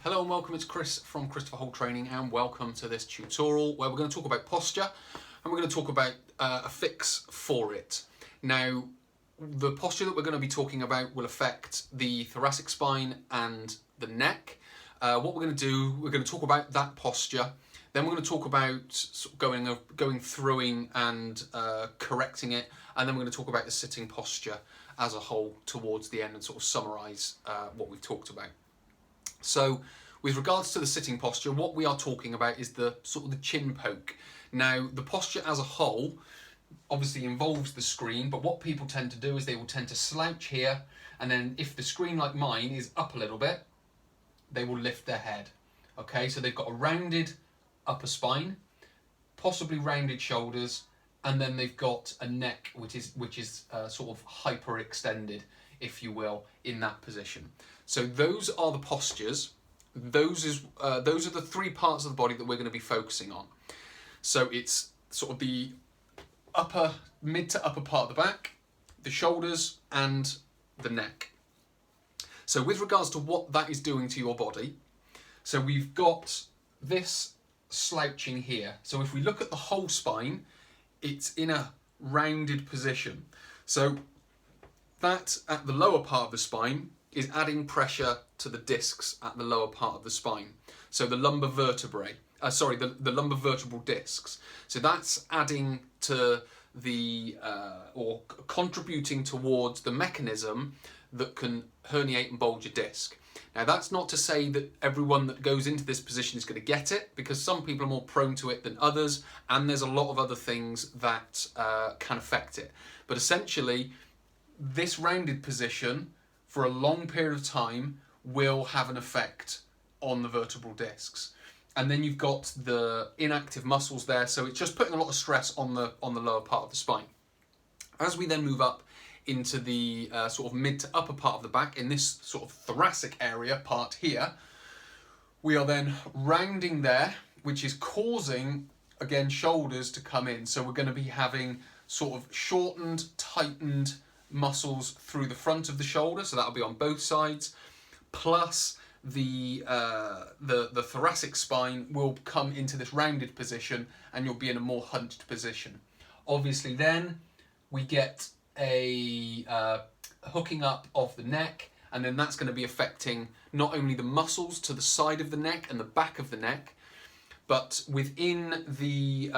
Hello and welcome, it's Chris from Christopher Holt Training, and welcome to this tutorial where we're going to talk about posture and we're going to talk about a fix for it. Now, the posture that we're going to be talking about will affect the thoracic spine and the neck. What we're going to do, we're going to talk about that posture, then we're going to talk about sort of going through and correcting it, and then we're going to talk about the sitting posture as a whole towards the end and sort of summarise what we've talked about. So with regards to the sitting posture, what we are talking about is the sort of the chin poke. Now, the posture as a whole obviously involves the screen, but what people tend to do is they will tend to slouch here, and then if the screen, like mine, is up a little bit, they will lift their head. Okay, so they've got a rounded upper spine, possibly rounded shoulders, and then they've got a neck which is sort of hyperextended, if you will, in that position. So those are the postures. Those are the three parts of the body that we're going to be focusing on. So it's sort of the mid to upper part of the back, the shoulders, and the neck. So with regards to what that is doing to your body, so we've got this slouching here. So if we look at the whole spine, it's in a rounded position. So that at the lower part of the spine is adding pressure to the discs at the lower part of the spine. So the lumbar vertebrae, the lumbar vertebral discs. So that's adding to the, or contributing towards the mechanism that can herniate and bulge a disc. Now, that's not to say that everyone that goes into this position is going to get it, because some people are more prone to it than others, and there's a lot of other things that can affect it. But essentially, this rounded position for a long period of time will have an effect on the vertebral discs. And then you've got the inactive muscles there, so it's just putting a lot of stress on the lower part of the spine. As we then move up into the sort of mid to upper part of the back, in this sort of thoracic area part here, we are then rounding there, which is causing, again, shoulders to come in. So we're going to be having sort of shortened, tightened muscles through the front of the shoulder, so that'll be on both sides, plus the thoracic spine will come into this rounded position, and you'll be in a more hunched position. Obviously then we get a hooking up of the neck, and then that's going to be affecting not only the muscles to the side of the neck and the back of the neck, but within the,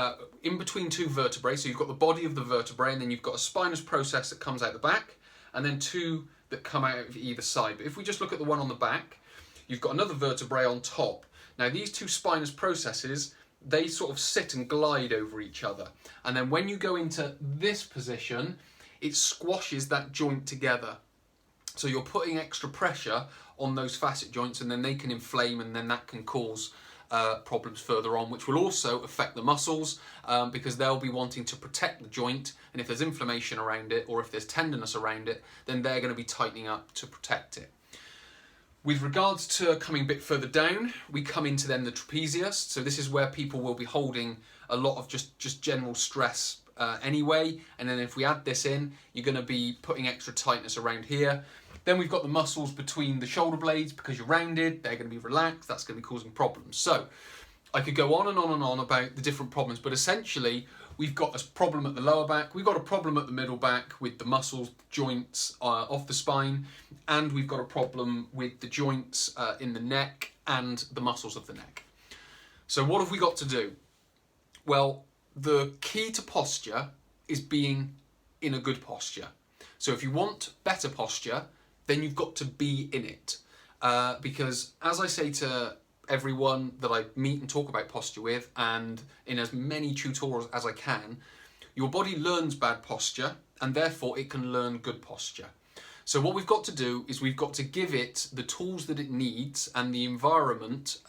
in between two vertebrae. So you've got the body of the vertebrae, and then you've got a spinous process that comes out the back, and then two that come out of either side. But if we just look at the one on the back, you've got another vertebrae on top. Now, these two spinous processes, they sort of sit and glide over each other. And then when you go into this position, it squashes that joint together. So you're putting extra pressure on those facet joints, and then they can inflame, and then that can cause problems further on, which will also affect the muscles, because they'll be wanting to protect the joint, and if there's inflammation around it, or if there's tenderness around it, then they're going to be tightening up to protect it. With regards to coming a bit further down, we come into then the trapezius. So this is where people will be holding a lot of just general stress anyway, and then if we add this in, you're going to be putting extra tightness around here. Then we've got the muscles between the shoulder blades, because you're rounded, they're going to be relaxed, that's going to be causing problems. So I could go on and on and on about the different problems, but essentially we've got a problem at the lower back, we've got a problem at the middle back with the muscles, joints of the spine, and we've got a problem with the joints in the neck and the muscles of the neck. So what have we got to do? Well, the key to posture is being in a good posture. So if you want better posture, then you've got to be in it. Because as I say to everyone that I meet and talk about posture with, and in as many tutorials as I can, your body learns bad posture, and therefore it can learn good posture. So what we've got to do is we've got to give it the tools that it needs and the environment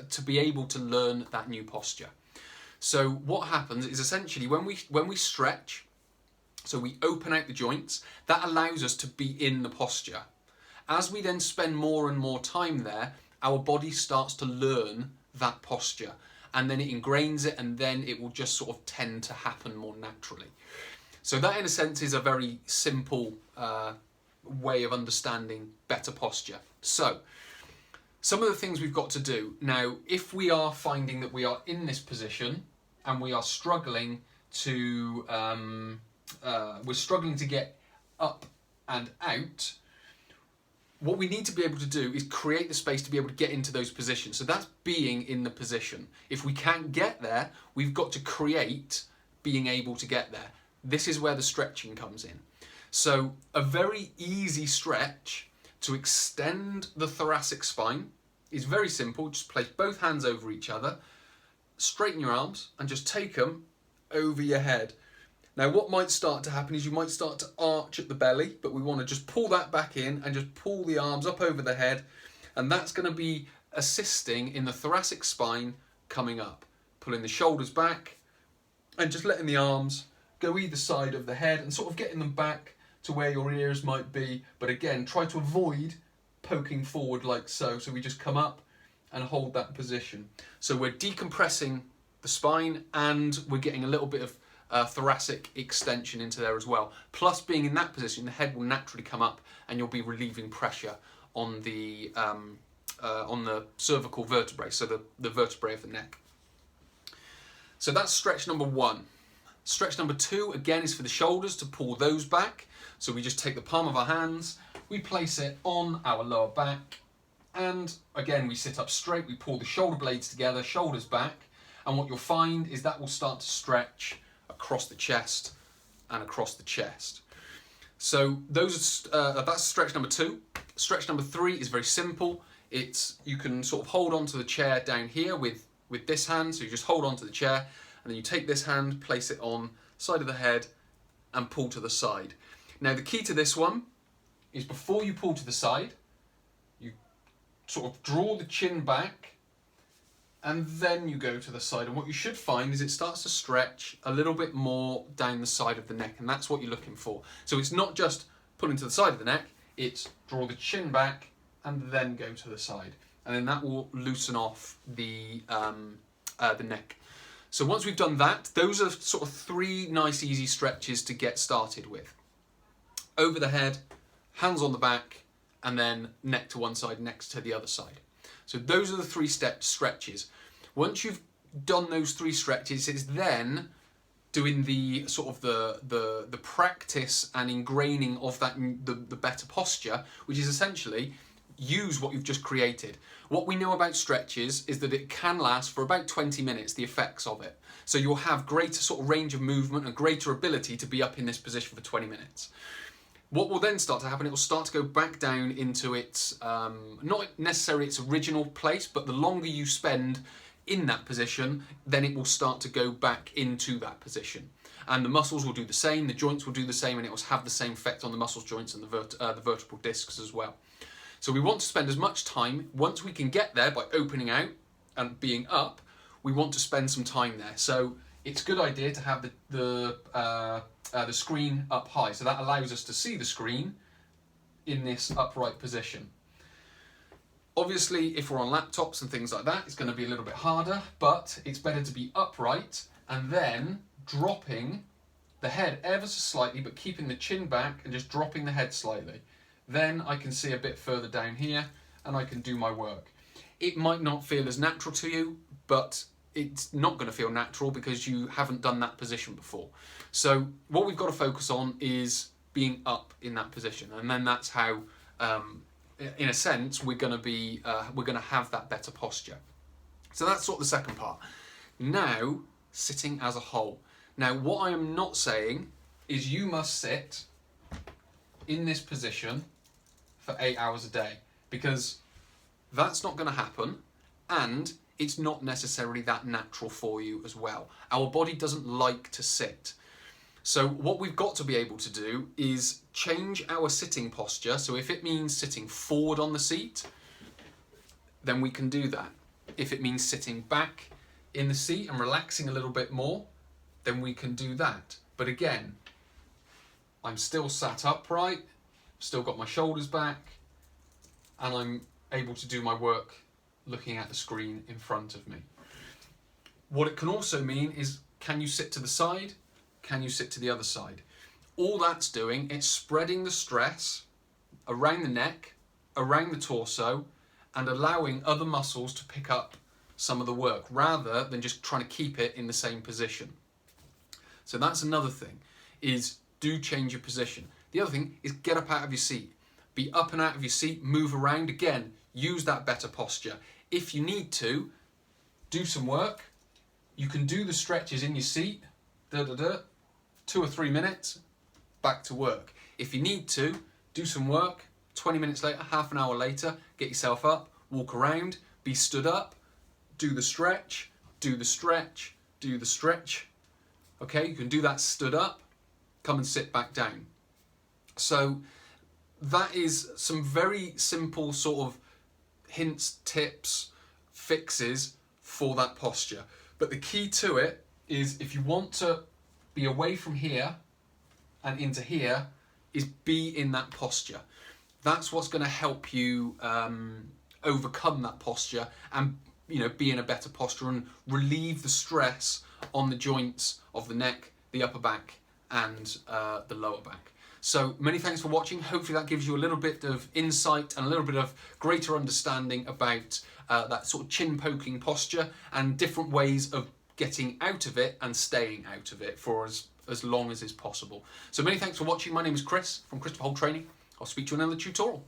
to be able to learn that new posture. So what happens is essentially when we stretch, so we open out the joints, that allows us to be in the posture. As we then spend more and more time there, our body starts to learn that posture, and then it ingrains it, and then it will just sort of tend to happen more naturally. So that, in a sense, is a very simple way of understanding better posture. So some of the things we've got to do. Now, if we are finding that we are in this position and we are struggling to, get up and out, what we need to be able to do is create the space to be able to get into those positions. So that's being in the position. If we can't get there, we've got to create being able to get there. This is where the stretching comes in. So a very easy stretch to extend the thoracic spine is very simple. Just place both hands over each other, straighten your arms and just take them over your head. Now what might start to happen is you might start to arch at the belly, but we want to just pull that back in and just pull the arms up over the head, and that's going to be assisting in the thoracic spine coming up. Pulling the shoulders back and just letting the arms go either side of the head and sort of getting them back to where your ears might be, but again try to avoid poking forward like so. So we just come up and hold that position. So we're decompressing the spine and we're getting a little bit of thoracic extension into there as well. Plus, being in that position, the head will naturally come up and you'll be relieving pressure on the cervical vertebrae, so the vertebrae of the neck. So that's stretch number one. Stretch number two, again, is for the shoulders, to pull those back. So we just take the palm of our hands, we place it on our lower back, and again, we sit up straight, we pull the shoulder blades together, shoulders back, and what you'll find is that will start to stretch across the chest and across the chest. So those are, that's stretch number two. Stretch number three is very simple. You can sort of hold onto the chair down here with this hand, so you just hold onto the chair, and then you take this hand, place it on side of the head, and pull to the side. Now the key to this one is before you pull to the side, you sort of draw the chin back, and then you go to the side. And what you should find is it starts to stretch a little bit more down the side of the neck, and that's what you're looking for. So it's not just pulling to the side of the neck, it's draw the chin back and then go to the side. And then that will loosen off the neck. So once we've done that, those are sort of three nice easy stretches to get started with. Over the head, hands on the back, and then neck to one side, neck to the other side. So those are the three stretches. Once you've done those three stretches, it's then doing the sort of the practice and ingraining of that the better posture, which is essentially use what you've just created. What we know about stretches is that it can last for about 20 minutes, the effects of it. So you'll have greater sort of range of movement and greater ability to be up in this position for 20 minutes. What will then start to happen, it will start to go back down into its, not necessarily its original place, but the longer you spend in that position, then it will start to go back into that position. And the muscles will do the same, the joints will do the same, and it will have the same effect on the muscles, joints, and the vertebral discs as well. So we want to spend as much time, once we can get there by opening out and being up, we want to spend some time there. So it's a good idea to have the screen up high, so that allows us to see the screen in this upright position. Obviously, if we're on laptops and things like that, it's going to be a little bit harder, but it's better to be upright and then dropping the head ever so slightly, but keeping the chin back and just dropping the head slightly. Then I can see a bit further down here and I can do my work. It might not feel as natural to you, but it's not going to feel natural because you haven't done that position before. So what we've got to focus on is being up in that position, and then that's how, in a sense, we're going to have that better posture. So that's sort of the second part. Now, sitting as a whole. Now, what I am not saying is you must sit in this position for 8 hours a day, because that's not going to happen, and it's not necessarily that natural for you as well. Our body doesn't like to sit. So what we've got to be able to do is change our sitting posture. So if it means sitting forward on the seat, then we can do that. If it means sitting back in the seat and relaxing a little bit more, then we can do that. But again, I'm still sat upright, still got my shoulders back, and I'm able to do my work looking at the screen in front of me. What it can also mean is, can you sit to the side? Can you sit to the other side? All that's doing, it's spreading the stress around the neck, around the torso, and allowing other muscles to pick up some of the work rather than just trying to keep it in the same position. So that's another thing, is do change your position. The other thing is get up out of your seat. Be up and out of your seat, move around. Again, use that better posture. If you need to, do some work. You can do the stretches in your seat, 2 or 3 minutes, back to work. If you need to, do some work, 20 minutes later, half an hour later, get yourself up, walk around, be stood up, do the stretch, do the stretch, do the stretch. Okay, you can do that stood up, come and sit back down. So that is some very simple sort of hints, tips, fixes for that posture. But the key to it is, if you want to be away from here and into here, is be in that posture. That's what's going to help you overcome that posture and, you know, be in a better posture and relieve the stress on the joints of the neck, the upper back and the lower back. So many thanks for watching. Hopefully that gives you a little bit of insight and a little bit of greater understanding about that sort of chin poking posture and different ways of getting out of it and staying out of it for as long as is possible. So many thanks for watching. My name is Chris from Christopher Holt Training. I'll speak to you in another tutorial.